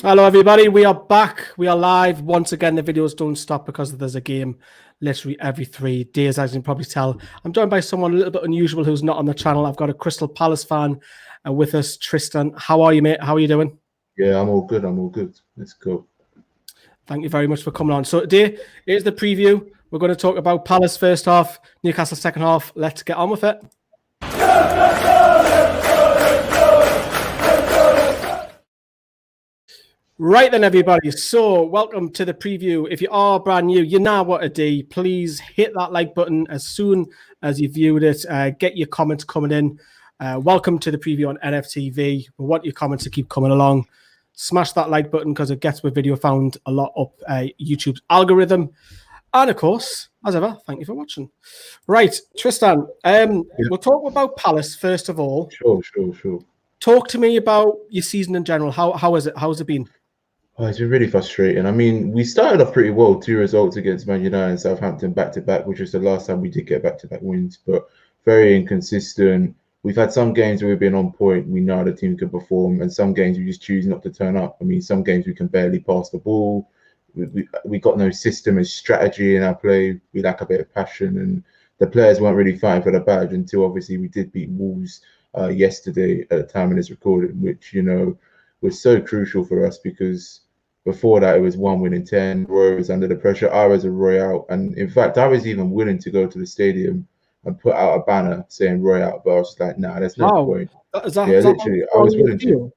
Hello, everybody. We are back. We are live. Once again, the videos don't stop because there's a game literally every 3 days, as you can probably tell. I'm joined by someone a little bit unusual who's not on the channel. I've got a Crystal Palace fan with us, Tristan. How are you, mate? How are you doing? Yeah, I'm all good. I'm all good. Let's go. Thank you very much for coming on. So today is the preview. We're going to talk about Palace first half, Newcastle second half. Let's get on with it. Right then, everybody. So welcome to the preview. If you are brand new, you know what to do. Please hit that like button as soon as you viewed it. Get your comments coming in. Welcome to the preview on NFTV. We want your comments to keep coming along. Smash that like button because it gets my video found a lot up YouTube's algorithm. And of course, as ever, thank you for watching. Right, Tristan, we'll talk about Palace first of all. Sure. Talk to me about your season in general. How is it? How's it been? Oh, it's been really frustrating. I mean, we started off pretty well, 2 results against Man United and Southampton back to back, which was the last time we did get back to back wins, but very inconsistent. We've had some games where we've been on point. We know the team can perform, and some games we just choose not to turn up. I mean, some games we can barely pass the ball. We got no system and strategy in our play. We lack a bit of passion, and the players weren't really fighting for the badge until obviously we did beat Wolves yesterday at the time of this recording, which, was so crucial for us because before that, it was 1 win in 10. Roy was under the pressure. I was a Roy out. And in fact, I was even willing to go to the stadium and put out a banner saying Roy out. But I was just like, nah, there's no point. Yeah, literally, I was willing to.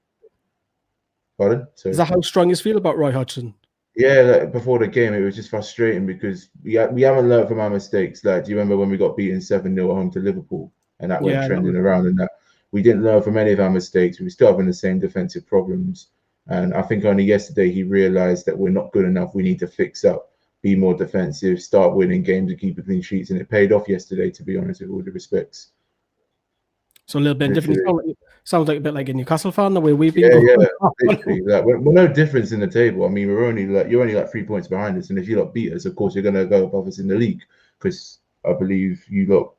Pardon? Is that how strong you feel about Roy Hodgson? Yeah, like before the game, it was just frustrating because we haven't learned from our mistakes. Like, do you remember when we got beaten 7-0 at home to Liverpool and that went trending around and that? We didn't learn from any of our mistakes. We were still having the same defensive problems. And I think only yesterday he realised that we're not good enough. We need to fix up, be more defensive, start winning games and keep the clean sheets. And it paid off yesterday, to be honest, with all due respects. So a little bit different. Sounds like a bit like a Newcastle fan, the way we've been going. Yeah, literally. Like, we're no difference in the table. I mean, you're only like 3 points behind us. And if you lot beat us, of course, you're going to go above us in the league because I believe you lot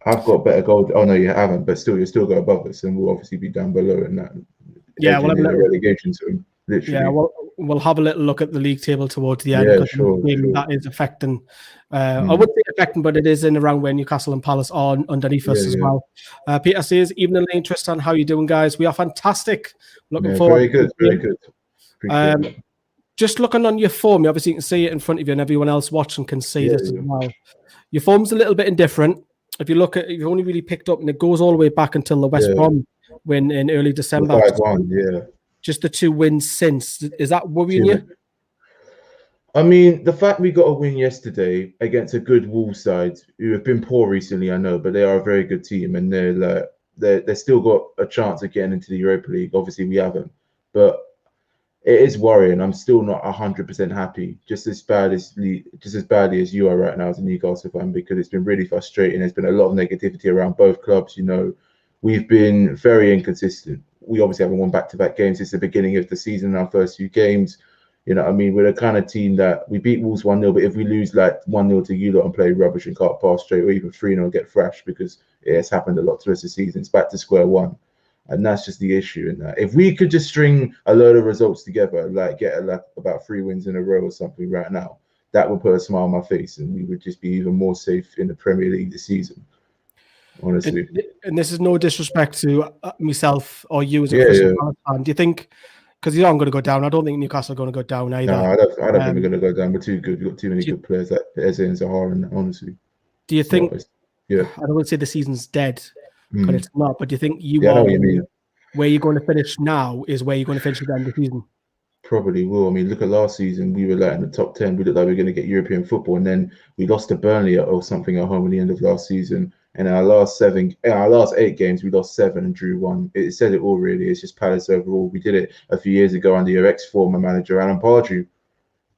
have got better goals. Oh, no, you haven't. But still, you'll still go above us and we'll obviously be down below in that. Yeah, we'll have a relegation zone. Literally. Yeah, we'll have a little look at the league table towards the end. Yeah, sure. That is affecting. I wouldn't say affecting, but it is in around where Newcastle and Palace are underneath us as well. Peter says, "Evening, Lane, Tristan. How you doing, guys? We are fantastic. Looking forward. Very good. Just looking on your form, you obviously can see it in front of you, and everyone else watching can see this as well. Your form's a little bit indifferent. If you look at, you've only really picked up, and it goes all the way back until the West Brom win in early December. 5-1, just the 2 wins since. Is that worrying you? I mean, the fact we got a win yesterday against a good Wolves side who have been poor recently, I know, but they are a very good team and they're still got a chance of getting into the Europa League. Obviously, we haven't, but it is worrying. I'm still not 100% happy, just as badly as you are right now as a Newcastle fan, because it's been really frustrating. There's been a lot of negativity around both clubs. We've been very inconsistent. We obviously haven't won back-to-back games since the beginning of the season. Our first few games, I mean, we're the kind of team that we beat Wolves 1-0, but if we lose like 1-0 to you lot and play rubbish and can't pass straight, or even 3-0 and get thrashed, because it has happened a lot to us this season. It's back to square one, and that's just the issue. In that, if we could just string a load of results together, like get about 3 wins in a row or something right now, that would put a smile on my face, and we would just be even more safe in the Premier League this season. Honestly, and this is no disrespect to myself or you as a Crystal fan. Do you think, because you know I'm going to go down, I don't think Newcastle are going to go down either. No, I don't think we're going to go down. We're too good. We've got too many good players like Eze and Zaha, and honestly. Do you think, I don't want to say the season's dead, but it's not, but do you think where you're going to finish now is where you're going to finish at the end of the season? Probably will. I mean, look at last season. We were like in the top 10. We looked like we were going to get European football, and then we lost to Burnley or something at home at the end of last season. And our last 8 games, we lost 7 and drew 1. It said it all, really. It's just Palace overall. We did it a few years ago under your ex-former manager, Alan Pardew.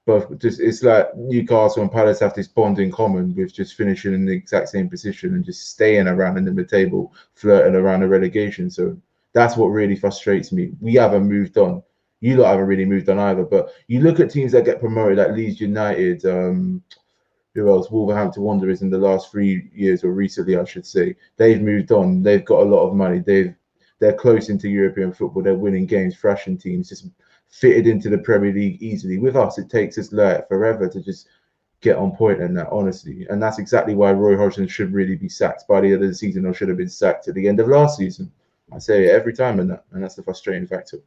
It's like Newcastle and Palace have this bond in common with just finishing in the exact same position and just staying around in the mid-table, flirting around the relegation. So that's what really frustrates me. We haven't moved on. You lot haven't really moved on either. But you look at teams that get promoted, like Leeds United, who else? Wolverhampton Wanderers in the last 3 years, or recently, I should say. They've moved on. They've got a lot of money. they're close into European football. They're winning games, thrashing teams, just fitted into the Premier League easily. With us, it takes us like forever to just get on point in that, honestly. And that's exactly why Roy Hodgson should really be sacked by the end of the season, or should have been sacked at the end of last season. I say it every time in that, and that's the frustrating factor.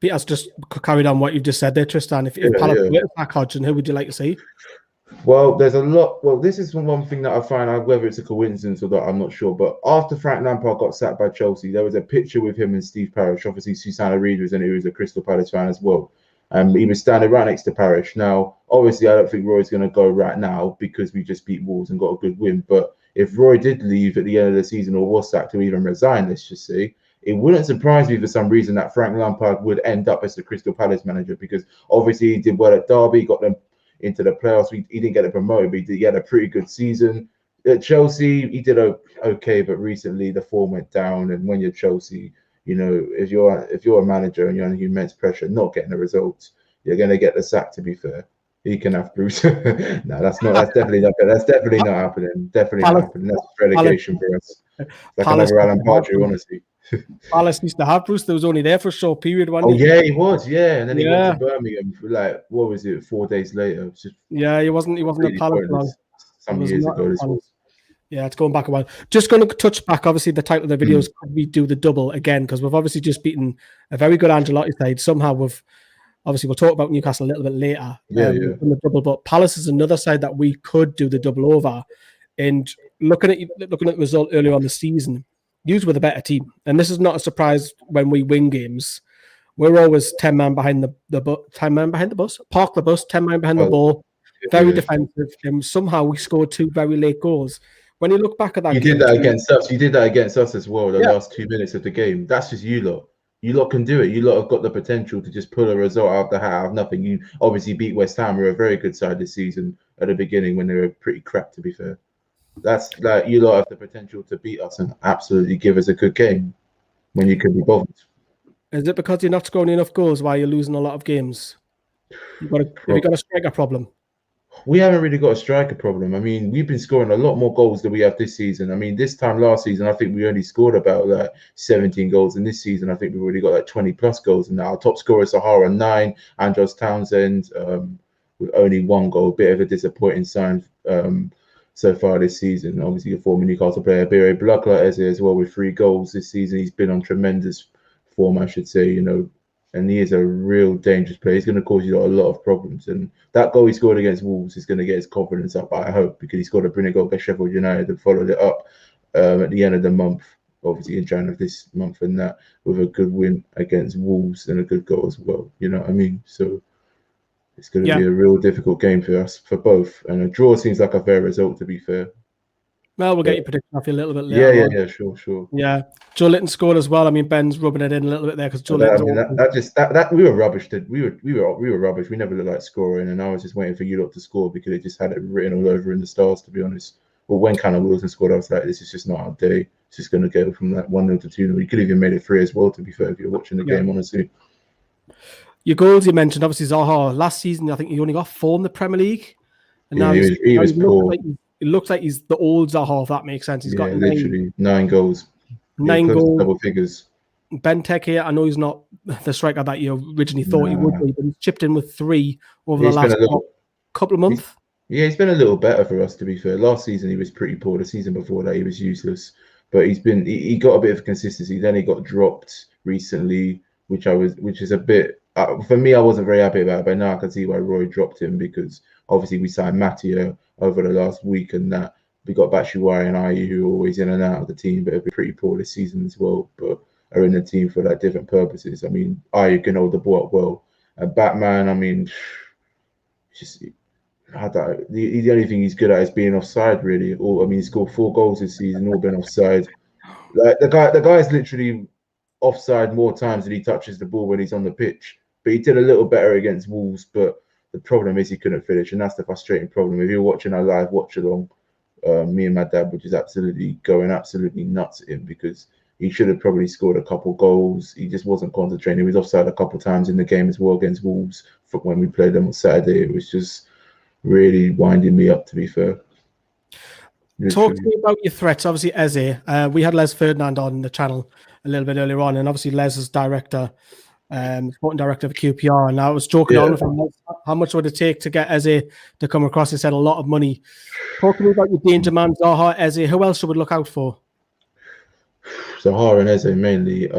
Peter's just carried on what you've just said there, Tristan. If Palace were to sack Hodgson, who would you like to see? Well, there's a lot. Well, this is one thing that I find out, whether it's a coincidence or not, I'm not sure. But after Frank Lampard got sacked by Chelsea, there was a picture with him and Steve Parish. Obviously, Susanna Reid was in it, who was a Crystal Palace fan as well. He was standing right next to Parish. Now, obviously, I don't think Roy's going to go right now because we just beat Wolves and got a good win. But if Roy did leave at the end of the season or was sacked or even resign, let's just say, it wouldn't surprise me for some reason that Frank Lampard would end up as the Crystal Palace manager, because obviously he did well at Derby, got them into the playoffs. He didn't get it promoted, but he had a pretty good season. At Chelsea, he did okay, but recently the form went down. And when you're Chelsea, you know, if you're a manager and you're under immense pressure, not getting the results, you're going to get the sack. To be fair, he can have Bruce. No, that's definitely not happening. Definitely not happening. That's relegation for us. Like another Alan Pardew, honestly. Palace used to have Bruce. There was only there for a short period. Yeah, he was. Yeah, and then he went to Birmingham for like, what was it? 4 days later. He wasn't a Palace long. Some years ago, this was. Yeah, it's going back a while. Just going to touch back. Obviously, the title of the video is could we do the double again? Because we've obviously just beaten a very good Ancelotti side. Somehow we'll talk about Newcastle a little bit later. The double, but Palace is another side that we could do the double over. And looking at the result earlier on the season, Hughes were the better team, and this is not a surprise when we win games. We're always 10 man behind the bus, park the bus, 10 man behind the ball, very defensive. And somehow we scored 2 very late goals. When you look back at that, you did that against us. You did that against us as well. The last 2 minutes of the game. That's just you lot. You lot can do it. You lot have got the potential to just pull a result out of the hat out of nothing. You obviously beat West Ham, who are a very good side this season at the beginning when they were pretty crap, to be fair. That's like, you lot have the potential to beat us and absolutely give us a good game when you could be bothered. Is it because you're not scoring enough goals while you're losing a lot of games? Have you got a striker problem? We haven't really got a striker problem. I mean, we've been scoring a lot more goals than we have this season. I mean, this time last season, I think we only scored about like 17 goals. And this season, I think we've already got like 20 plus goals. And our top scorer is Sahara, 9, Andros Townsend with only 1 goal. A bit of a disappointing sign so far this season. Obviously, a former Newcastle player, Bire Blukla, as well, with 3 goals this season. He's been on tremendous form, I should say, you know, and he is a real dangerous player. He's going to cause you a lot of problems. And that goal he scored against Wolves is going to get his confidence up, I hope, because he scored a brilliant goal against Sheffield United and followed it up at the end of the month, obviously in January of this month, and that with a good win against Wolves and a good goal as well. You know what I mean? So it's going to be a real difficult game for us, for both. And a draw seems like a fair result, to be fair. Well, we'll get your prediction off you a little bit later. Yeah, sure. Yeah, Joe Litton scored as well. I mean, Ben's rubbing it in a little bit there because Joe Litton. We were rubbish. We were rubbish. We never looked like scoring, and I was just waiting for you lot to score because it just had it written all over in the stars, to be honest. But when Callum Wilson scored, I was like, this is just not our day. It's just going to go from that 1-0 to 2-0. You could have even made it 3 as well, to be fair, if you're watching the game, honestly. Your goals you mentioned, obviously Zaha. Last season, I think he only got 4 in the Premier League, and now he was poor. It looks like he's the old Zaha, if that makes sense. He's got literally 9 goals. 9 goals. Double figures. Ben Tech here, I know he's not the striker that you originally thought he would be, but he's chipped in with 3 over the last couple of months. He's been a little better for us, to be fair. Last season he was pretty poor. The season before that he was useless. But he got a bit of consistency. Then he got dropped recently, which is a bit for me, I wasn't very happy about it, but now I can see why Roy dropped him, because obviously we signed Mattia over the last week, and that we got Batshuayi and Ayew, who are always in and out of the team, but have been pretty poor this season as well, but are in the team for like different purposes. I mean, Ayew can hold the ball up well, and Batman, I mean, the only thing he's good at is being offside, really. He scored 4 goals this season, all been offside. Like the guy's literally offside more times than he touches the ball when he's on the pitch. But he did a little better against Wolves, but the problem is he couldn't finish, and that's the frustrating problem. If you're watching our live watch along, me and my dad were just going absolutely nuts at him, because he should have probably scored a couple goals. He just wasn't concentrating. He was offside a couple times in the game as well against Wolves when we played them on Saturday. It was just really winding me up, to be fair. Talk to me about your threats. Obviously, Eze. We had Les Ferdinand on the channel a little bit earlier on, and obviously Les is sporting director of QPR, and I was joking Yeah. on with him, how much would it take to get Eze to come across? He said a lot of money. Talk to me about your danger man, Zaha, Eze. Who else should we look out for? Sahara and Eze mainly.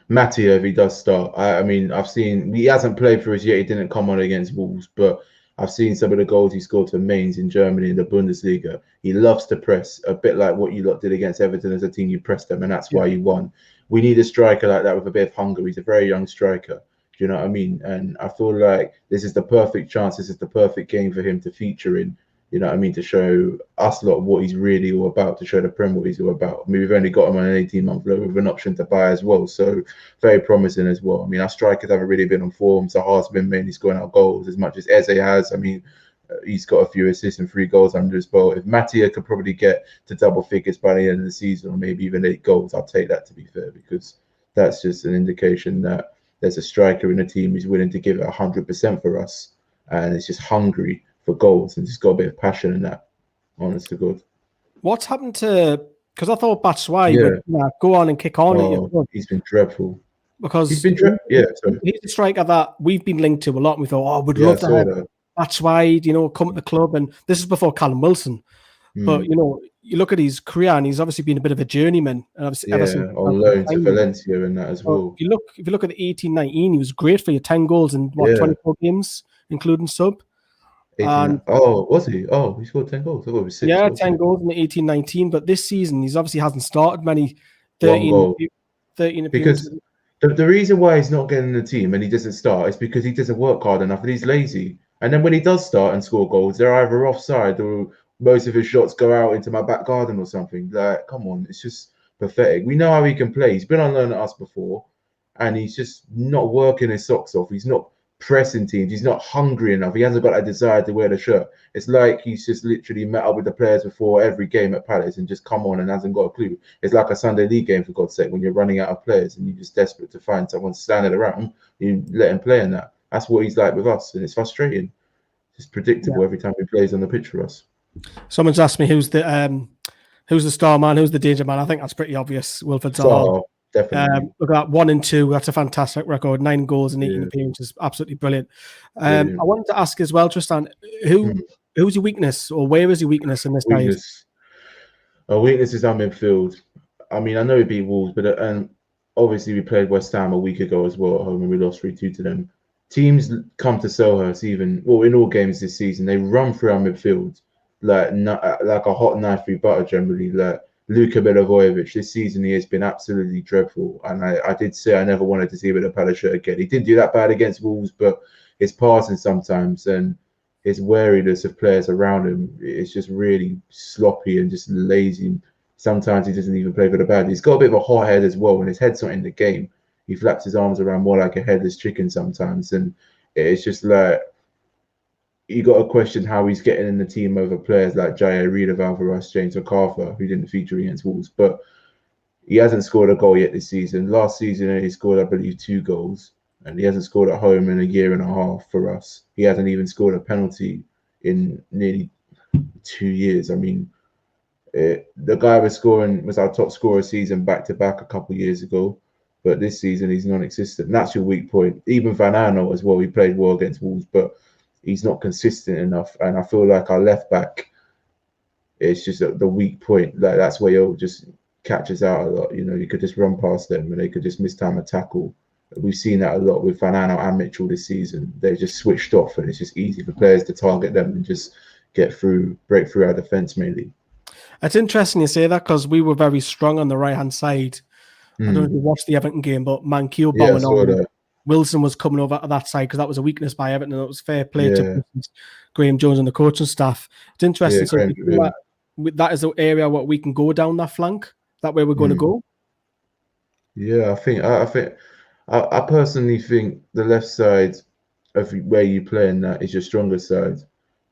Mattia, if he does start, I mean, I've seen he hasn't played for us yet. He didn't come on against Wolves, but I've seen some of the goals he scored for Mainz in Germany in the Bundesliga. He loves to press, a bit like what you lot did against Everton as a team. You pressed them, and that's why you won. We need a striker like that with a bit of hunger. He's a very young striker. Do you know what I mean? And I feel like this is the perfect chance. This is the perfect game for him to feature in. You know what I mean? To show us a lot of what he's really all about, to show the Prem what he's all about. I mean, we've only got him on an 18-month loan with an option to buy as well. So very promising as well. I mean, our strikers haven't really been on form. Zaha's been mainly scoring out goals as much as Eze has. I mean, he's got a few assists and 3 goals under his belt. If Mattia could probably get to double figures by the end of the season, or maybe even 8 goals, I'll take that, to be fair, because that's just an indication that there's a striker in the team who's willing to give it 100% for us, and it's just hungry for goals and just got a bit of passion in that. Honest to God. What's happened to? Because I thought Batshuayi would go on and kick on at you. He's been dreadful. Because he's been he's a striker that we've been linked to a lot. And we thought, we'd love to have Batshuayi, come at the club. And this is before Callum Wilson. But you look at his career, and he's obviously been a bit of a journeyman. And obviously, on loan to Valencia and that as well. If you look at the 18-19, he was great for you. 10 goals in 24 games, including sub. Was he? Oh, he scored 10 goals. I thought it was 6. 10 goals in the 18-19. But this season, he's obviously hasn't started many. 13 appearances. Because the reason why he's not getting in the team and he doesn't start is because he doesn't work hard enough and he's lazy. And then when he does start and score goals, they're either offside or most of his shots go out into my back garden or something. Like, come on, it's just pathetic. We know how he can play. He's been on loan at us before, and he's just not working his socks off. He's not pressing teams. He's not hungry enough. He hasn't got that desire to wear the shirt. It's like he's just literally met up with the players before every game at Palace and just come on and hasn't got a clue. It's like a Sunday league game, for God's sake, when you're running out of players and you're just desperate to find someone standing around. You let him play in that. That's what he's like with us, and it's frustrating. It's predictable every time he plays on the pitch for us. Someone's asked me who's the star man, who's the danger man. I think that's pretty obvious. Wilfred Zaha. Definitely. Look at that, 1 and 2. That's a fantastic record. 9 goals and 18 appearances, absolutely brilliant. I wanted to ask as well, Tristan, who's your weakness, or where is your weakness in this side? Our weakness is our midfield. I mean, I know we beat Wolves, but obviously we played West Ham a week ago as well at home, and we lost 3-2 to them. Teams come to Selhurst in all games this season. They run through our midfield like a hot knife through butter. Generally, like Luka Milivojevic, this season he has been absolutely dreadful. And I did say I never wanted to see him in a Palace shirt again. He didn't do that bad against Wolves, but his passing sometimes and his wariness of players around him, it's just really sloppy and just lazy. Sometimes he doesn't even play for the bad. He's got a bit of a hot head as well. When his head's not in the game, he flaps his arms around more like a headless chicken sometimes. And it's just like, you got to question how he's getting in the team over players like Jaya Reid, Alvarez, James McArthur, who didn't feature against Wolves. But he hasn't scored a goal yet this season. Last season, he scored, I believe, 2 goals. And he hasn't scored at home in a year and a half for us. He hasn't even scored a penalty in nearly 2 years. I mean, the guy was our top scorer season back-to-back a couple of years ago. But this season, he's non-existent. And that's your weak point. Even Van Aanholt as well, he played well against Wolves, but he's not consistent enough. And I feel like our left-back, it's just the weak point. Like, that's where he'll just catches out a lot. You know, you could just run past them and they could just mistime a tackle. We've seen that a lot with Van Aanholt and Mitchell this season. They're just switched off, and it's just easy for players to target them and just break through our defence mainly. It's interesting you say that, because we were very strong on the right-hand side. I don't know if you watched the Everton game, but Mankiel bowing on. Wilson was coming over to that side because that was a weakness by Everton, and it was fair play to Graham Jones and the coaching staff. It's interesting. That is the area where we can go down that flank. That way we're going to go. Yeah, I personally think the left side of where you play in that is your stronger side.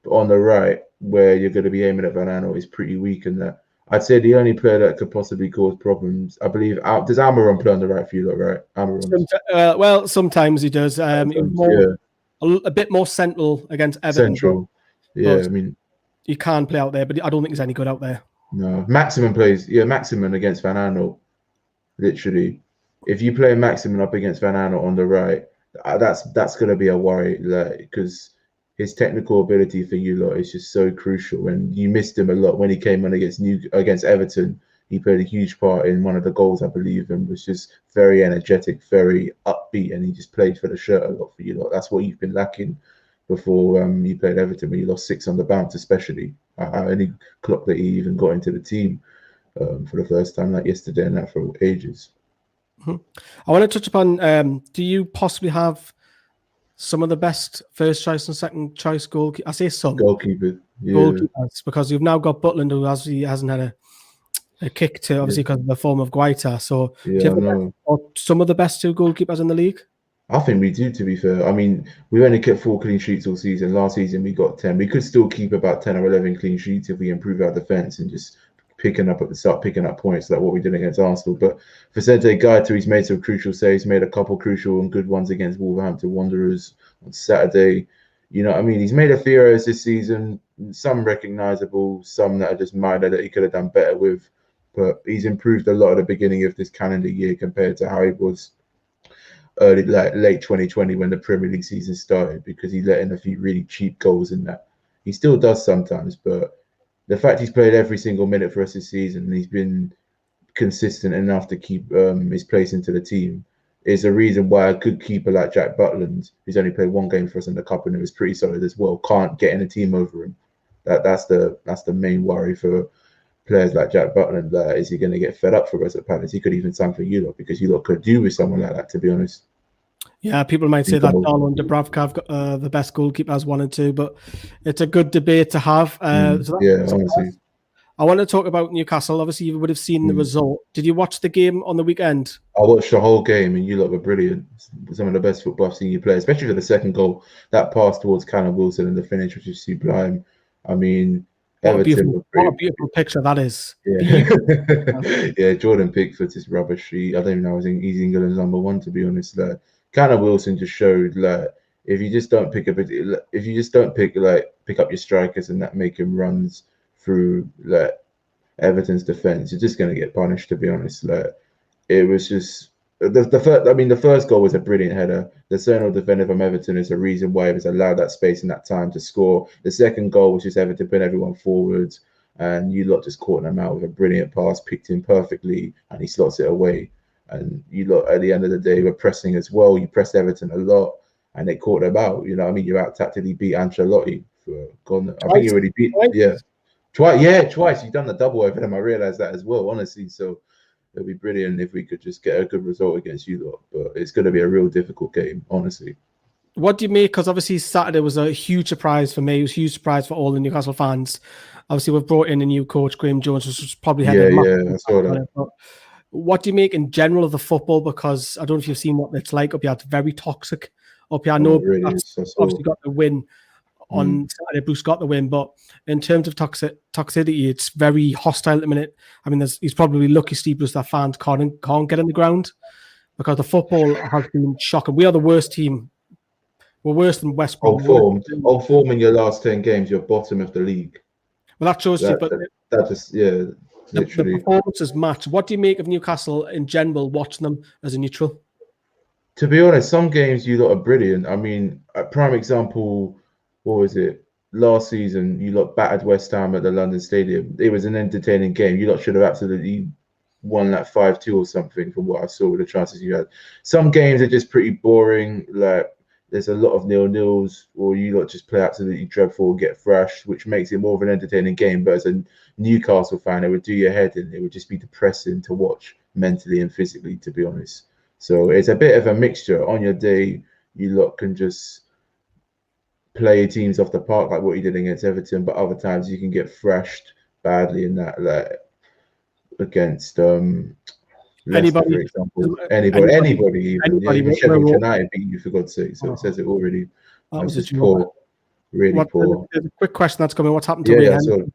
But on the right, where you're going to be aiming at Van Aanholt, is pretty weak in that. I'd say the only player that could possibly cause problems, I believe, does Almiron play on the right for you, right? Well, sometimes he does. A bit more central against Everton. Central, I mean, he can play out there, but I don't think he's any good out there. No, Maximin plays. Yeah, Maximin against Van Aanholt. literally. If you play Maximin up against Van Aanholt on the right, that's gonna be a worry, like, because his technical ability for you lot is just so crucial, and you missed him a lot when he came on against Everton. He played a huge part in one of the goals, I believe, and was just very energetic, very upbeat, and he just played for the shirt a lot for you lot. That's what you've been lacking before you played Everton, when you lost 6 on the bounce, especially. I only clocked that he even got into the team for the first time, like yesterday, and that for ages. I want to touch upon, do you possibly have some of the best first choice and second choice goalkeepers? I say some. Goalkeeper, yeah. Goalkeepers, because you've now got Butland, who hasn't had a kick to, obviously, because of the form of Guaita. So do you Yeah, I have know. some of the best 2 goalkeepers in the league? I think we do, to be fair. I mean, we only kept 4 clean sheets all season. Last season, we got 10. We could still keep about 10 or 11 clean sheets if we improve our defense and just start picking up points like what we did against Arsenal. But Vicente Gaeta, he's made some crucial saves, made a couple crucial and good ones against Wolverhampton Wanderers on Saturday. You know what I mean? He's made a few errors this season, some recognizable, some that are just minor that he could have done better with. But he's improved a lot at the beginning of this calendar year compared to how he was early, like late 2020 when the Premier League season started, because he let in a few really cheap goals in that. He still does sometimes, but the fact he's played every single minute for us this season and he's been consistent enough to keep his place into the team is a reason why a good keeper like Jack Butland, who's only played 1 game for us in the cup and it was pretty solid as well, can't get in a team over him. That's the main worry for players like Jack Butland. Is he going to get fed up for us at Palace? He could even sign for you lot, because you lot could do with someone like that, to be honest. Yeah, people might say that Darlow and Dubravka have got the best goalkeepers, 1 and 2, but it's a good debate to have. Yeah, honestly. I want to talk about Newcastle. Obviously, you would have seen the result. Did you watch the game on the weekend? I watched the whole game, and you lot were brilliant. Some of the best football I've seen you play, especially for the second goal. That pass towards Callum Wilson and the finish was just sublime. I mean, Everton were What a great. beautiful picture that is. Yeah, yeah. Jordan Pickford's is rubbish. I don't even know. He's England's number 1, to be honest. Like, Callum Wilson just showed, like, if you just don't pick up your strikers and that making runs through like Everton's defense, you're just going to get punished, to be honest. Like, it was just the first. I mean, the first goal was a brilliant header. The central defender from Everton is the reason why he was allowed that space and that time to score. The second goal was just Everton putting everyone forwards, and you lot just caught him out with a brilliant pass, picked him perfectly, and he slots it away. And you lot, at the end of the day, were pressing as well. You pressed Everton a lot, and they caught them out. You know what I mean? You out tactically beat Ancelotti for gone. I think you already beat twice. Yeah, twice. You've done the double over them. I realised that as well, honestly. So it'd be brilliant if we could just get a good result against you lot. But it's going to be a real difficult game, honestly. What do you make? Because obviously Saturday was a huge surprise for me. It was a huge surprise for all the Newcastle fans. Obviously, we've brought in a new coach, Graham Jones, which was probably had I saw that. What do you make in general of the football? Because I don't know if you've seen what it's like up here. It's very toxic up here. I know obviously got the win on Saturday. Bruce got the win, but in terms of toxicity, it's very hostile at the minute. I mean, he's probably lucky Steve Bruce that fans can't get in the ground, because the football has been shocking. We are the worst team. We're worse than West Brom. Old form in your last 10 games, you're bottom of the league. Well, that shows you, but that just, literally. The performances match. What do you make of Newcastle in general, watching them as a neutral? To be honest, some games you lot are brilliant. I mean, a prime example, what was it? Last season, you lot battered West Ham at the London Stadium. It was an entertaining game. You lot should have absolutely won like 5-2 or something, from what I saw with the chances you had. Some games are just pretty boring. Like, there's a lot of 0-0s, or you lot just play absolutely dreadful and get thrashed, which makes it more of an entertaining game. But as a Newcastle fan, it would do your head in. It would just be depressing to watch mentally and physically, to be honest. So it's a bit of a mixture. On your day, you lot can just play teams off the park like what you did against Everton, but other times you can get thrashed badly in that, like against Leicester, for example. Anybody even. Even Sheffield United beat you, for God's sake. So it says it already. That was just poor, really poor. There's a quick question that's coming. What's happened to Wayne Hennessy?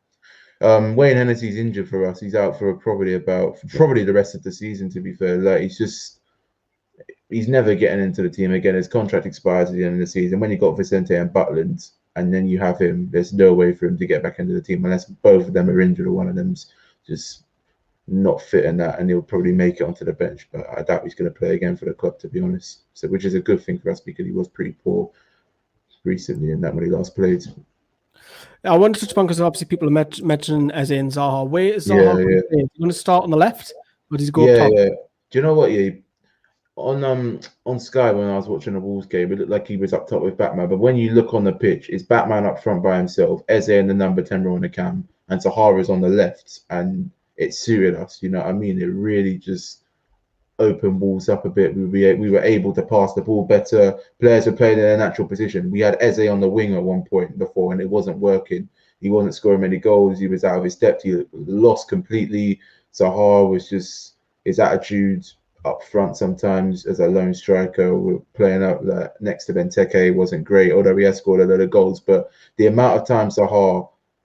Wayne Hennessy's injured for us. He's out for probably the rest of the season, to be fair. Like, he's never getting into the team again. His contract expires at the end of the season. When you got Vicente and Butland, and then you have him, there's no way for him to get back into the team unless both of them are injured or one of them's just not fit in that, and he'll probably make it onto the bench. But I doubt he's going to play again for the club, to be honest. So, which is a good thing for us because he was pretty poor recently in that when he last played. I want to touch upon because obviously people are mentioning Eze and Zaha. Where is Yeah, Zaha? yeah, Is he going to start on the left, or does he go up yeah, top? yeah. Do you know what? Yeah, on Sky when I was watching the Wolves game, it looked like he was up top with Batman. But when you look on the pitch, it's Batman up front by himself, Eze and the number 10 on the cam, and Sahara's on the left, and it suited us. You know what I mean? It really just opened Wolves up a bit. We were able to pass the ball better. Players were playing in their natural position. We had Eze on the wing at one point before, and it wasn't working. He wasn't scoring many goals. He was out of his depth. He lost completely. Sahara was just his attitude up front sometimes as a lone striker. We're playing up next to Benteke wasn't great, although he has scored a lot of goals. But the amount of time Sahara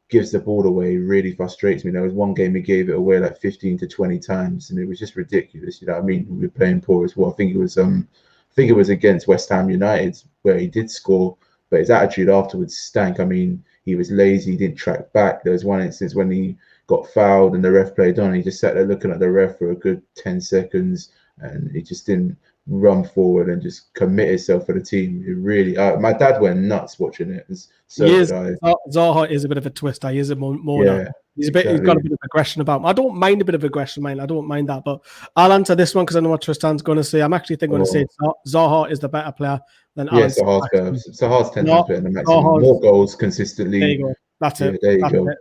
gives the ball away really frustrates me. There was one game he gave it away like 15 to 20 times, and it was just ridiculous. You know what I mean? We were playing poor as well. I think it was against West Ham United where he did score, but his attitude afterwards stank. I mean, he was lazy, he didn't track back. There was one instance when he got fouled and the ref played on. He just sat there looking at the ref for a good 10 seconds, and he just didn't run forward and just commit himself for the team. It really, my dad went nuts watching it. So did I. Zaha is a bit of a twister. He is a moaner. Yeah, He's got a bit of aggression about him. I don't mind a bit of aggression, man. I don't mind that. But I'll answer this one because I know what Tristan's going to say. I'm actually going to say Zaha is the better player than Alan. Sahar's better. Sahar's 10 times better than Maximin. More goals consistently. There you go. That's it. There you go. It.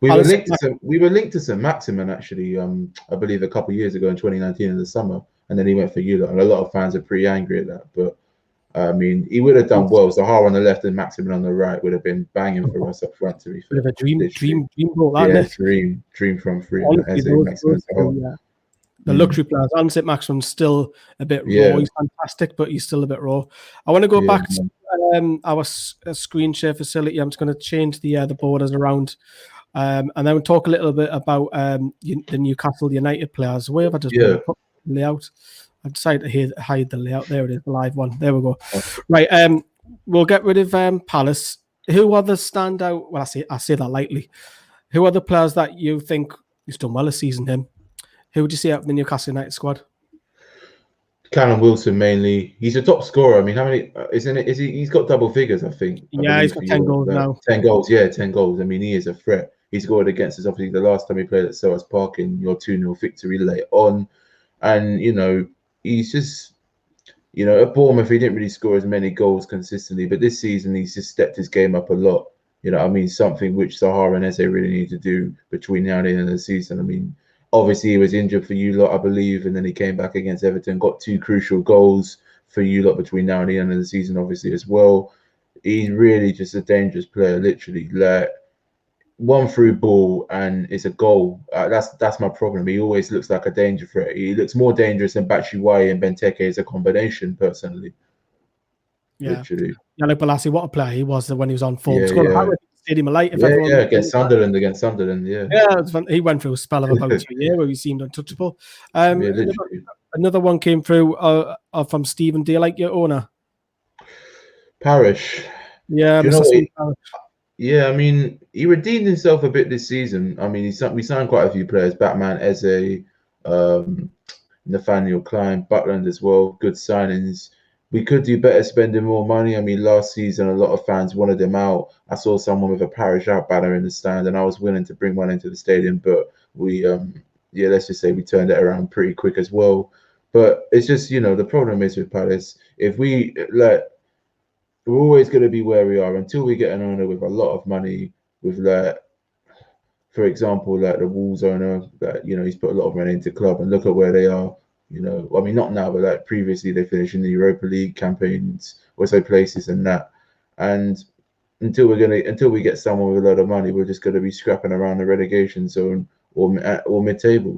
We were linked to Saint-Maximin actually. I believe a couple of years ago in 2019 in the summer, and then he went for Eula, and a lot of fans are pretty angry at that. But I mean, he would have done well. Sahara on the left and Maximin on the right would have been banging for us up front. To be fair, bit of a dream goal, dream from free. The luxury players. Alan Saint-Maximin's still a bit raw. He's fantastic, but he's still a bit raw. I want to go back to our screen share facility. I'm just going to change the borders around. And then we'll talk a little bit about the Newcastle United players. Where have I just put the layout? I've decided to hide the layout. There it is, the live one. There we go. Right. We'll get rid of Palace. Who are the standout? Well, I say that lightly. Who are the players that you think he's done well this season? Him. Who would you say out of the Newcastle United squad? Callum Wilson mainly. He's a top scorer. I mean, how many isn't it? Is he? He's got double figures, I think. Yeah, he's got 10 goals now. 10 goals. Yeah, 10 goals. I mean, he is a threat. He scored against us, obviously, the last time he played at Selhurst Park in your 2-0 victory late on. And, he's just, at Bournemouth, he didn't really score as many goals consistently. But this season, he's just stepped his game up a lot. I mean, something which Sahara and Eze really need to do between now and the end of the season. I mean, obviously, he was injured for you lot, I believe, and then he came back against Everton, got 2 crucial goals for you lot between now and the end of the season, obviously, as well. He's really just a dangerous player, literally. Like, one through ball and it's a goal. That's my problem. He always looks like a danger threat. He looks more dangerous than Batshuayi and Benteke as a combination, personally. Yeah. Literally. Yannick Bolasie, what a player he was when he was on form. Stadium of Light. Against Sunderland. He went through a spell of about 2 years where he seemed untouchable. Another one came through from Stephen. Do you like your owner? Parish. Yeah, yeah, I mean, he redeemed himself a bit this season. I mean, we signed quite a few players: Batman, Eze, Nathaniel Klein, Butland as well. Good signings. We could do better spending more money. I mean, last season, a lot of fans wanted him out. I saw someone with a Parish out banner in the stand, and I was willing to bring one into the stadium. But we, let's just say we turned it around pretty quick as well. But it's just, the problem is with Palace, if we we're always going to be where we are until we get an owner with a lot of money, with for example, like the Wolves owner, that he's put a lot of money into club, and look at where they are. I mean, not now, but like previously, they finished in the Europa League campaigns, also places and that. And until we get someone with a lot of money, we're just going to be scrapping around the relegation zone or mid-table.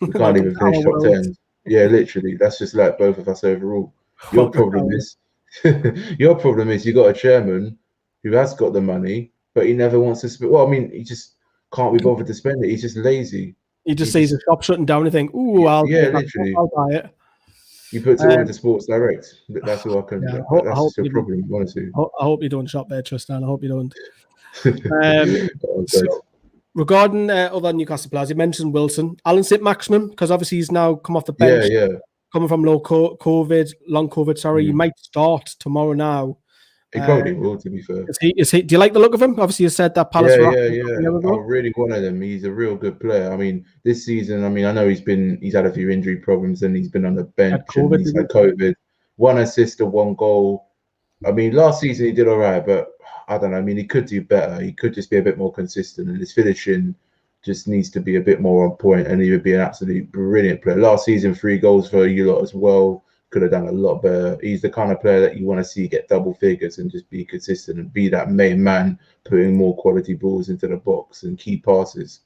We can't even finish top 10. Yeah, literally, that's just like both of us overall. Your problem is you got a chairman who has got the money, but he never wants to spend. Well, I mean, he just can't be bothered to spend it. He's just lazy. He just sees a shop shutting down and think, "Ooh, I'll buy it." He puts it all into Sports Direct. That's all I can. That's just a problem, honestly. I hope you don't shop there, Tristan. I hope you don't. Regarding other Newcastle players, you mentioned Wilson, Alan saint-maximin, because obviously he's now come off the bench, coming from long COVID. Sorry, he might start tomorrow now. He probably will, to be fair. Is he? Do you like the look of him? Obviously, you said that Palace. Yeah. I really wanted him. He's a real good player. I mean, this season, I know he's had a few injury problems and he's been on the bench and he's had COVID. 1 assist and 1 goal. I mean, last season he did all right, but I don't know. I mean, he could do better. He could just be a bit more consistent, and his finishing just needs to be a bit more on point, and he would be an absolutely brilliant player. Last season, 3 goals for you lot as well. Could have done a lot better. He's the kind of player that you want to see get double figures and just be consistent and be that main man, putting more quality balls into the box and key passes.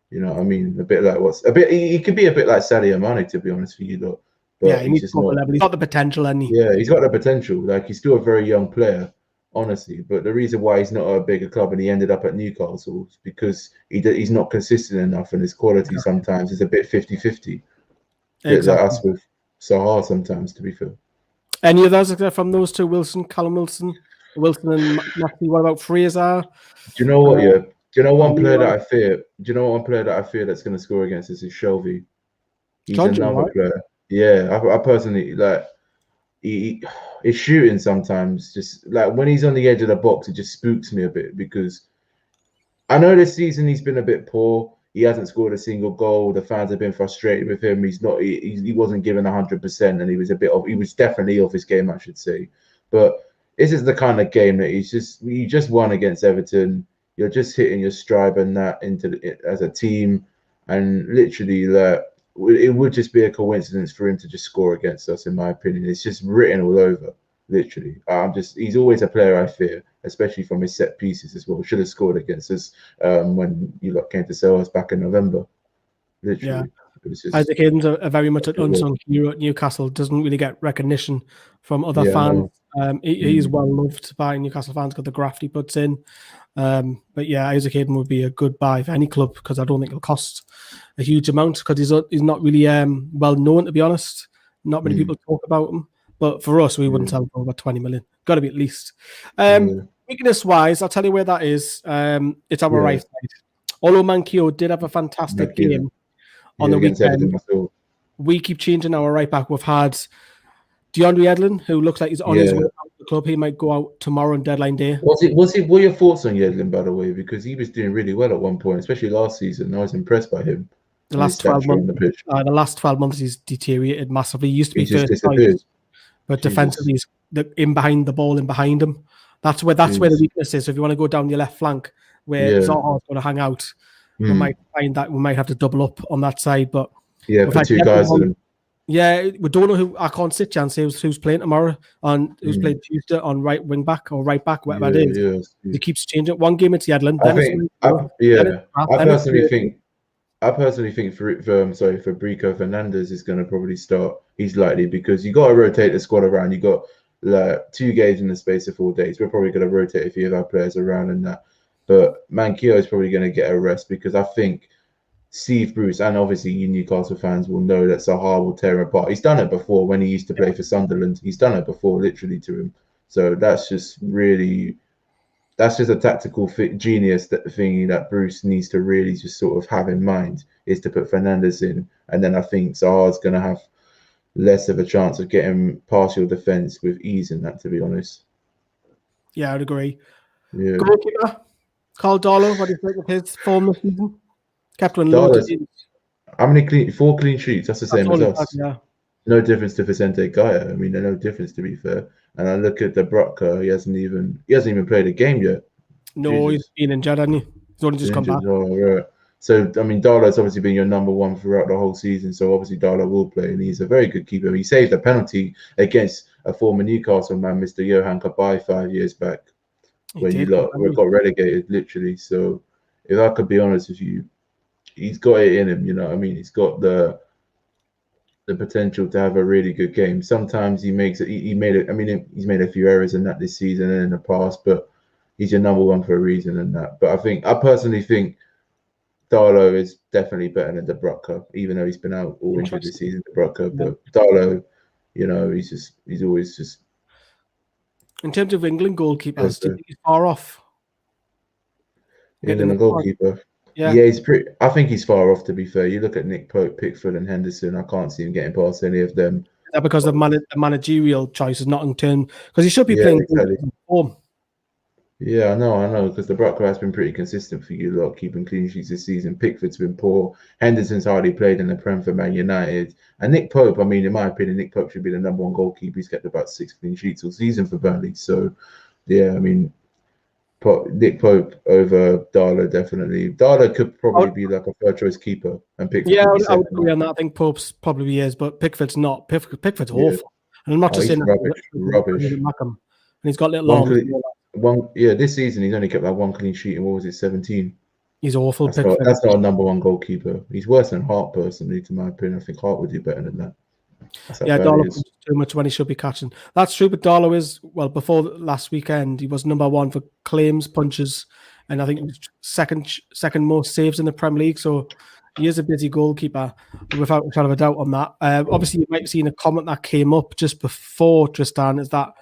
You know what I mean? A bit like he could be a bit like Sadio Mane, to be honest with you lot. But he needs just level. He's got the potential, hasn't he? Yeah, he's got the potential. Like, he's still a very young player, honestly. But the reason why he's not a bigger club and he ended up at Newcastle is because he's not consistent enough, and his quality sometimes is a bit 50-50. Exactly. Like us with Zaha sometimes, to be fair. Any others from those two? Callum Wilson and Matthew. What about Fraser? Do you know what? Do you know one player that I fear? Do you know one player that I fear that's going to score against us is Shelby? He's another player. Yeah, I personally like. His shooting sometimes, just like when he's on the edge of the box, it just spooks me a bit, because I know this season he's been a bit poor. He hasn't scored a single goal. The fans have been frustrated with him. He wasn't given 100%, and he was definitely off his game, I should say. But this is the kind of game that you just won against Everton. You're just hitting your stride and that as a team, and literally it would just be a coincidence for him to just score against us, in my opinion. It's just written all over, literally. He's always a player I fear, especially from his set pieces as well. Should have scored against us when you lot came to Selhurst back in November. Literally. Yeah. Isaac Hayden's a very much an unsung hero at Newcastle. Doesn't really get recognition from other fans. He's well loved by Newcastle fans because the graft he puts in. But yeah, Isaac Hayden would be a good buy for any club, because I don't think it'll cost a huge amount, because he's not really well known, to be honest. Not many people talk about him. But for us, we wouldn't sell him for over 20 million. Got to be at least. Weakness-wise, I'll tell you where that is. It's our right side. Although Manquillo did have a fantastic game on the weekend, we keep changing our right back. We've had DeAndre Edlin, who looks like he's on his way out of the club. He might go out tomorrow on deadline day. What are your thoughts on Edlin, by the way? Because he was doing really well at one point, especially last season. I was impressed by him. The last 12 months, he's deteriorated massively. He used to be first choice, but defensively, he's in behind the ball and behind him. That's where the weakness is. So if you want to go down your left flank where Zaha's going to hang out, we might find that we might have to double up on that side. But put 2 guys in. Yeah, we don't know who. I can't sit down and say who's playing tomorrow on who's playing Tuesday on right wing back or right back, whatever it is. He keeps changing. One game it's Yedlin. I personally think Fabrizio Fernandes is going to probably start. He's likely, because you got to rotate the squad around. You got like 2 games in the space of 4 days. We're probably going to rotate a few of our players around and that. But Manquillo is probably going to get a rest, because I think Steve Bruce, and obviously you Newcastle fans will know that Zaha will tear him apart. He's done it before when he used to play for Sunderland. He's done it before, literally, to him. So that's just a tactical genius thing that Bruce needs to really just sort of have in mind, is to put Fernandes in. And then I think Zaha's going to have less of a chance of getting past your defence with ease in that, to be honest. Yeah, I'd agree. Yeah. Goalkeeper, Carl Darlow, what do you think of his form this season? Kept one loads. How many 4 clean sheets? That's the same as us. Yeah. No difference to Vicente Gaia. I mean, there's no difference, to be fair. And I look at the Brocca, he hasn't even played a game yet. No, he's been injured, hasn't he? He's only just come back. Oh, right. So, I mean, Darlow's obviously been your number 1 throughout the whole season. So, obviously, Darlow will play, and he's a very good keeper. He saved a penalty against a former Newcastle man, Mr. Johan Cabaye, 5 years back, when you got relegated, literally. So, if I could be honest with you, he's got it in him, you know what I mean? He's got the potential to have a really good game. Sometimes he makes it. He made it. I mean, he's made a few errors in that this season and in the past, but he's your number 1 for a reason and that. But I personally think Darlow is definitely better than De Bruyne, even though he's been out all injured this season, De Bruyne. But Darlow, you know, he's always just. In terms of England goalkeepers, do you think he's far off? England goalkeeper. Yeah. Yeah, he's pretty. I think he's far off. To be fair, you look at Nick Pope, Pickford, and Henderson. I can't see him getting past any of them. Is that because of the managerial choices, not in turn? Because he should be Yeah, playing exactly. form. Yeah, I know, because the Brockler has been pretty consistent for you lot, keeping clean sheets this season. Pickford's been poor. Henderson's hardly played in the Prem for Man United. And Nick Pope, I mean, in my opinion, Nick Pope should be the number one goalkeeper. He's kept about 6 clean sheets all season for Burnley. So, yeah, I mean, Nick Pope over Darla, definitely. Darla could probably be like a third choice keeper, and Pickford Yeah, could be I would second. agree on that. I think Pope's probably is, but Pickford's not. Pickford's Yeah. awful. And I'm not Oh, just he's saying rubbish, that rubbish. and he's got little One arms. clean, one, yeah, this season he's only kept like one clean sheet, and what was it, 17? He's awful, That's not Pickford. that's not a number one goalkeeper. He's worse than Hart personally, to my opinion. I think Hart would do better than that. That's how Yeah, bad he Darlow is. punches too much when he should be catching. That's true, but Darlow is, well, before last weekend, he was number one for claims, punches, and I think he was second most saves in the Premier League. So he is a busy goalkeeper, without a shadow of a doubt on that. Obviously, you might have seen a comment that came up just before, Tristan, is that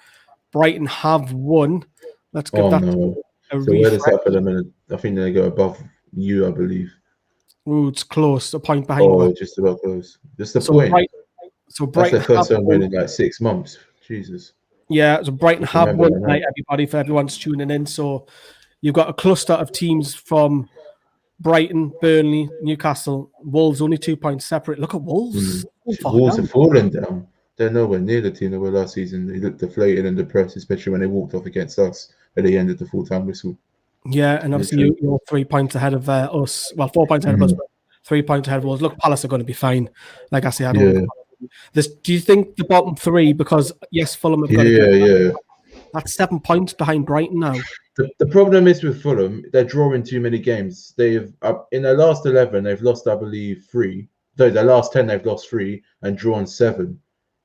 Brighton have won. Let's give Oh that no. a So where does refresh. that put them in? I think they go above you, I believe. Ooh, it's close, a point behind Oh, West. just about close. Just the So point. That's Brighton their have first home win won. in like 6 months. Jesus. Yeah, so Brighton Just have remember won that tonight, now. everybody, for everyone's tuning in. So you've got a cluster of teams from Brighton, Burnley, Newcastle, Wolves, only 2 points separate. Look at Wolves. So far Wolves are down. falling down. They're nowhere near the team they were last season. They looked deflated and depressed, especially when they walked off against us at the end of the full-time whistle. Yeah, and obviously Literally. you're 3 points ahead of us. Well, 4 points ahead of us, but 3 points ahead of Wolves. Look, Palace are going to be fine. Like I say, I don't Yeah. think this. Do you think the bottom three, because yes, Fulham have got a good, Yeah. that's 7 points behind Brighton now. The problem is with Fulham, they're drawing too many games. They've in their last 11, they've lost, I believe, 3. So their last 10, they've lost 3 and drawn 7.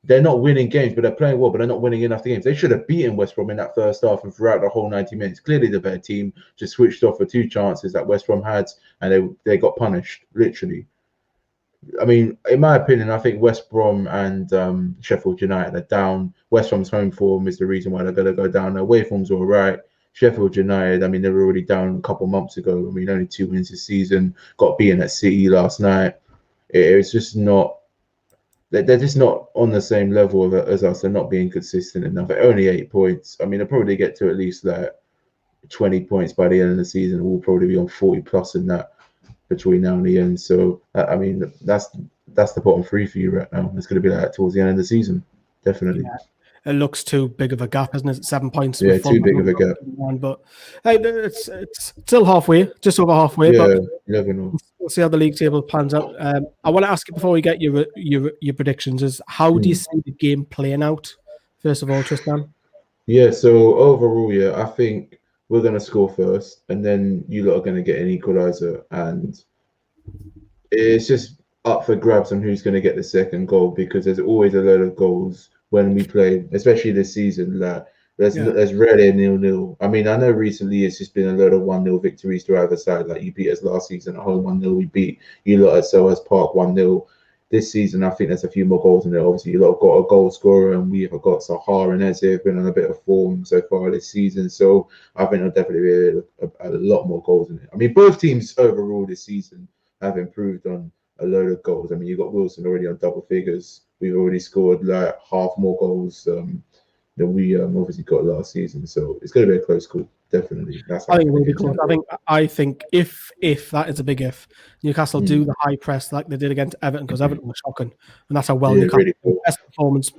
They're not winning games, but they're playing well, but they're not winning enough games. They should have beaten West Brom in that first half and throughout the whole 90 minutes. Clearly the better team, just switched off for 2 chances that West Brom had, and they got punished, literally. I mean, in my opinion, I think West Brom and Sheffield United are down. West Brom's home form is the reason why they're going to go down. Their away form's all right. Sheffield United, I mean, they were already down a couple months ago. I mean, only 2 wins this season. Got beaten at City last night. It's just not. They're just not on the same level as us. They're not being consistent enough. They're only 8 points. I mean, they'll probably get to at least like 20 points by the end of the season. We'll probably be on 40 plus in that between now and the end. So I mean, that's the bottom 3 for you right now. It's going to be like that towards the end of the season, definitely. Yeah. It looks too big of a gap, isn't it? 7 points. Yeah, with too big of a gap. But hey, it's still halfway, just over halfway. Yeah, But you never know. we'll see how the league table pans out. I want to ask you before we get your predictions: is how do you see the game playing out? First of all, Tristan. Yeah. So overall, yeah, I think we're going to score first, and then you lot are going to get an equalizer, and it's just up for grabs on who's going to get the second goal because there's always a load of goals when we play, especially this season. Like there's rarely a 0-0. I mean, I know recently it's just been a load of 1-0 victories to either side. Like you beat us last season at home 1-0. We beat you lot at Selhurst Park 1-0. This season, I think there's a few more goals in there. Obviously, you lot have got a goal scorer, and we've got Sahar and Eze have been on a bit of form so far this season. So I think there'll definitely be a lot more goals in it. I mean, both teams overall this season have improved on a load of goals. I mean, you've got Wilson already on double figures. We've already scored like half more goals than we obviously got last season. So it's going to be a close call, definitely. I think it will be close. I think if that is a big if, Newcastle do the high press like they did against Everton, because Everton was shocking, and that's how well Newcastle really cool. Best performance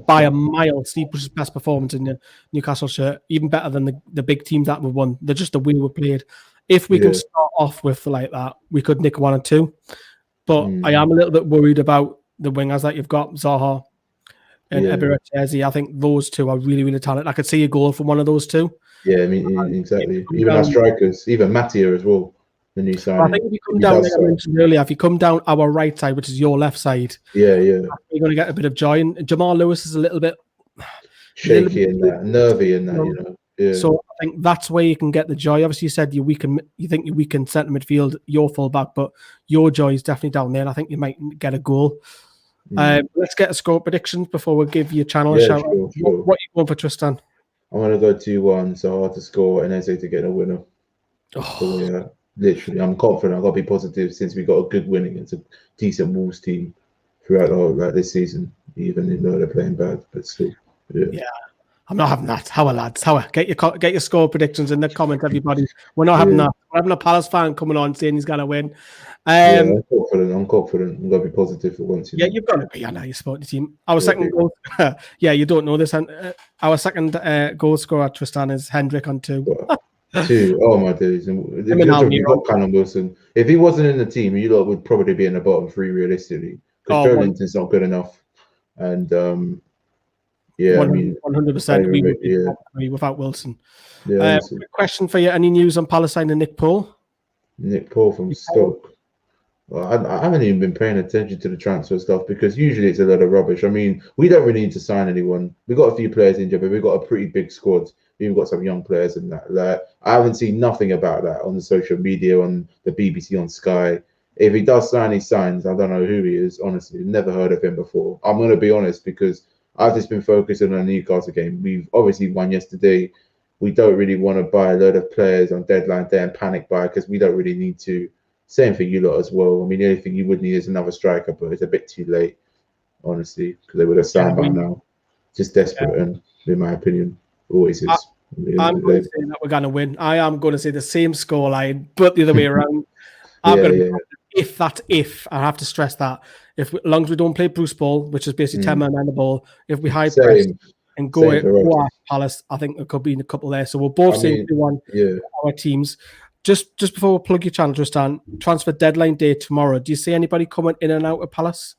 by a mile. Steve Bruce's best performance in the Newcastle shirt, even better than the big teams that we won. They're just the way we played. If we can start off with like that, we could nick 1 or 2. But I am a little bit worried about the wingers that you've got, Zaha and Eberechi. I think those two are really, really talented. I could see a goal from one of those two. Yeah, I mean, exactly. Even our strikers, even Mattia as well, the new signing. I think if you come down, like I mentioned earlier, if you come down our right side, which is your left side, you're going to get a bit of joy. And Jamal Lewis is a little bit shaky and that, nervy and that, you know. Yeah. So I think that's where you can get the joy. Obviously, you said you think you're weaken centre midfield, your fullback, but your joy is definitely down there. And I think you might get a goal. Let's get a score predictions before we give your channel a shout. Sure. What are you going for, Tristan? I'm going to go 2-1, so hard to score, and Eze to get a winner. Oh, Literally, I'm confident. I've got to be positive since we got a good win against a decent Wolves team throughout the whole, like this season, even though they're playing bad, but still, yeah. Yeah. I'm not having that. How are lads? How are? Get your score predictions in the comments, everybody. We're not having that. We're having a Palace fan coming on saying he's gonna win. I'm confident. I'm gonna be positive for once. You've got to be. I know you support the team. Our second goal. You don't know this. Our second goal scorer, Tristan, is Hendrick on 2. 2. Oh my days! And you've got Callum Wilson. If he wasn't in the team, you lot would probably be in the bottom 3 realistically. Because Joelinton's not good enough, and 100%. We would be top 3 without Wilson. Quick question for you: any news on Palestine and Nick Paul? Nick Paul from Stoke. Well, I haven't even been paying attention to the transfer stuff because usually it's a lot of rubbish. I mean, we don't really need to sign anyone. We've got a few players injured, but we've got a pretty big squad. We've got some young players and that. Like, I haven't seen nothing about that on the social media, on the BBC, on Sky. If he does sign, he signs. I don't know who he is, honestly. Never heard of him before. I'm going to be honest because I've just been focusing on the Newcastle game. We've obviously won yesterday. We don't really want to buy a load of players on deadline day and panic buy because we don't really need to. Same for you lot as well. I mean, the only thing you would need is another striker, but it's a bit too late, honestly, because they would have signed by now. Just desperate, and in my opinion, always is. I'm going to say that we're going to win. I am going to say the same scoreline, but the other way around. I'm going to if I have to stress that, as long as we don't play Bruce ball, which is basically 10 men on the ball, if we high press and go at Palace, I think there could be a couple there. So we'll both say 2-1 our teams. Just before we plug your channel, Tristan, transfer deadline day tomorrow. Do you see anybody coming in and out of Palace?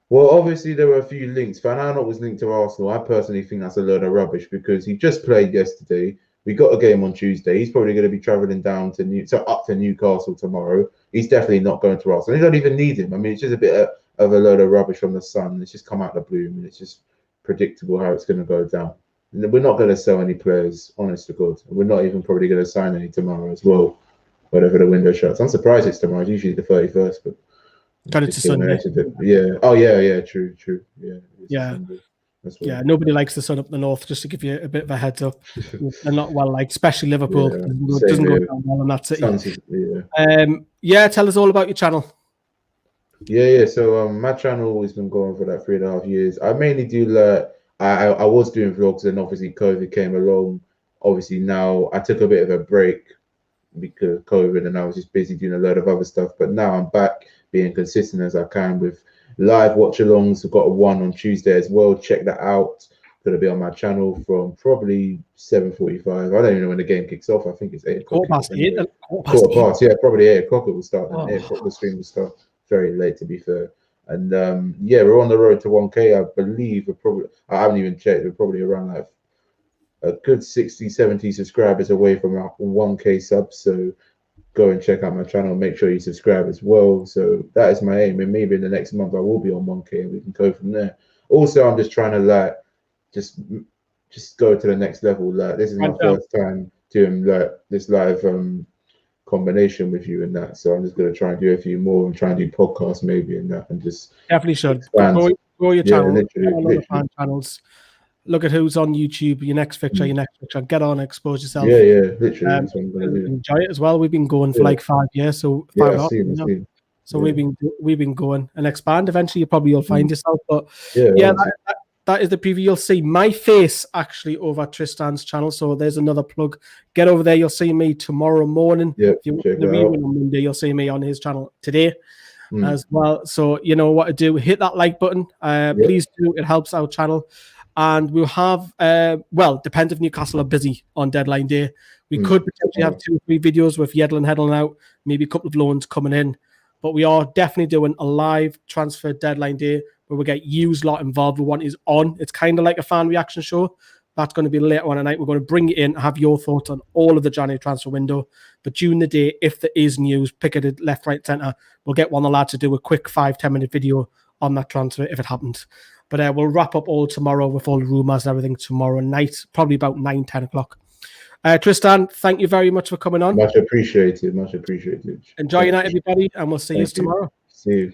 Well, obviously there were a few links. Van Aanholt was linked to Arsenal. I personally think that's a load of rubbish because he just played yesterday. We got a game on Tuesday. He's probably going to be travelling down to up to Newcastle tomorrow. He's definitely not going to Arsenal. They don't even need him. I mean, it's just a bit of a load of rubbish from the sun. It's just come out the blue, and it's just predictable how it's going to go down. We're not going to sell any players, honest to God. We're not even probably going to sign any tomorrow as well, whatever the window shuts. I'm surprised it's tomorrow. It's usually the 31st, but got it to Sunday. Yeah. Oh, yeah. True. Yeah. Yeah. Nobody likes the sun up the north. Just to give you a bit of a heads up, they're not well liked, especially Liverpool. It doesn't go down well in that city. Tell us all about your channel. Yeah. So my channel has been going for like 3.5 years. I mainly do I was doing vlogs, and obviously COVID came along. Obviously now I took a bit of a break because of COVID, and I was just busy doing a load of other stuff. But now I'm back being consistent as I can with live watch-alongs. We've got one on Tuesday as well. Check that out. Going to be on my channel from probably 7:45. I don't even know when the game kicks off. I think it's 8 o'clock. Quarter past. Yeah, probably 8 o'clock it will start. And 8 o'clock the stream will start. Very late, to be fair. And we're on the road to 1K. I believe I haven't even checked. We're probably around like a good 60, 70 subscribers away from our 1K subs. So go and check out my channel. Make sure you subscribe as well. So that is my aim. And maybe in the next month I will be on 1K and we can go from there. Also, I'm just trying to just go to the next level. Like, this is my first time doing like this live combination with you and that, so I'm just going to try and do a few more and try and do podcasts maybe and that, and just definitely should grow your channel. Literally. Fan channels. Look at who's on YouTube, your next picture, get on, expose yourself. Literally that's what I'm going to do. Enjoy it as well. We've been going for like 5 years, so we've been going and expand. Eventually you'll find yourself, but that is the preview. You'll see my face actually over Tristan's channel. So there's another plug. Get over there. You'll see me tomorrow morning. If you want the rerun on Monday, you'll see me on his channel today as well. So you know what to do. Hit that like button. Please do. It helps our channel. And we'll have, depends if Newcastle are busy on deadline day. We could potentially have 2 or 3 videos with Yedlin heading out, maybe a couple of loans coming in. But we are definitely doing a live transfer deadline day where we get you lot involved with what is on. It's kind of like a fan reaction show. That's going to be later on tonight. We're going to bring you in, have your thoughts on all of the January transfer window. But during the day, if there is news, pick it left, right, centre, we'll get one of the lads to do a quick 5-10 minute video on that transfer if it happens. But we'll wrap up all tomorrow with all the rumours and everything tomorrow night, probably about 9-10 o'clock. Tristan, thank you very much for coming on. Much appreciated. Enjoy your night, everybody, and we'll see you tomorrow. See you.